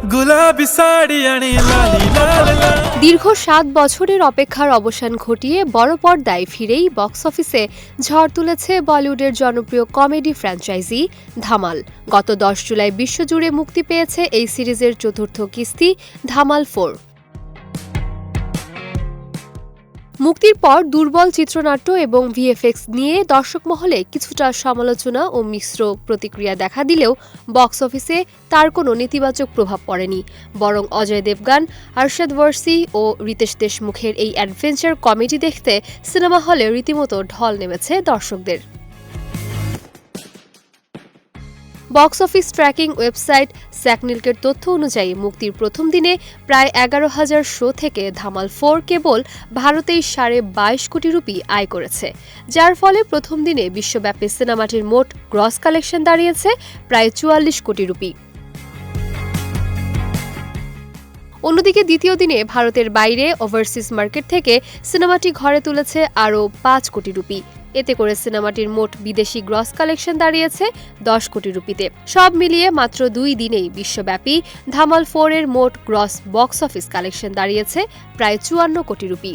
गुलाबी साड़ी आनी लाली लाल लाल। দীর্ঘ ৭ বছরের অপেক্ষার অবসান ঘটিয়ে বড় পর্দায় ফিরেই বক্স অফিসে ঝড় তুলেছে বলিউডের জনপ্রিয় কমেডি ফ্র্যাঞ্চাইজি ধামাল। গত ১০ জুলাই বিশ্বজুড়ে মুক্তি পেয়েছে এই সিরিজের চতুর্থ কিস্তি ধামাল 4। মুক্তির পর দুর্বল চিত্রনাট্য এবং ভিএফএক্স নিয়ে দর্শক মহলে কিছুটা সমালোচনা ও মিশ্র প্রতিক্রিয়া দেখা দিলেও বক্স অফিসে তার কোনো নেতিবাচক প্রভাব পড়েনি। বরং অজয় দেবগান, আরশাদ ওয়ারসি ও রিতেশ দেশমুখের এই অ্যাডভেঞ্চার কমেডি দেখতে সিনেমা হলে রীতিমতো ঢল নেমেছে দর্শকদের। বক্স অফিস ট্র্যাকিং ওয়েবসাইট স্যাকনিলকের তথ্য অনুযায়ী মুক্তির প্রথম দিনে প্রায় ১১,০০০ শো থেকে ধামাল 4 কেবল ভারতেই ২২.৫ কোটি রুপি আয় করেছে, যার ফলে প্রথম দিনে বিশ্বব্যাপী সিনেমাটির মোট গ্রস কালেকশন দাঁড়িয়েছে প্রায় ৪৪ কোটি রুপি। অন্যদিকে দ্বিতীয় দিনে ভারতের বাইরে ওভারসিজ মার্কেট থেকে সিনেমাটি ঘরে তুলেছে আরও ৫ কোটি রুপি। এতে করে সিনেমাটির মোট বিদেশি গ্রস কালেকশন দাঁড়িয়েছে ১০ কোটি রুপিতে। সব মিলিয়ে মাত্র ২ দিনেই বিশ্বব্যাপী ধামাল 4 এর মোট গ্রস বক্স অফিস কালেকশন দাঁড়িয়েছে প্রায় ৫৪ কোটি রুপি।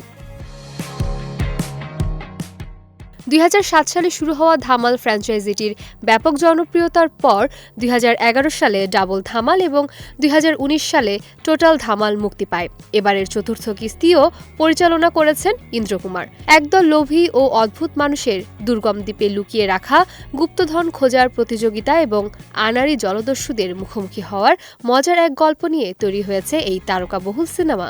২০০৭ সালে শুরু হওয়া ধামাল ফ্র্যাঞ্চাইজিটির ব্যাপক জনপ্রিয়তার পর ২০১১ সালে ডাবল ধামাল এবং ২০১৯ সালে টোটাল ধামাল মুক্তি পায়। এবারের চতুর্থ কিস্তিও পরিচালনা করেছেন ইন্দ্রকুমার। একদল লোভী ও অদ্ভুত মানুষের দুর্গম দ্বীপে লুকিয়ে রাখা গুপ্তধন খোঁজার প্রতিযোগিতা এবং আনাড়ি জলদস্যুদের মুখোমুখি হওয়ার মজার এক গল্প নিয়ে তৈরি হয়েছে এই তারকাবহুল সিনেমা।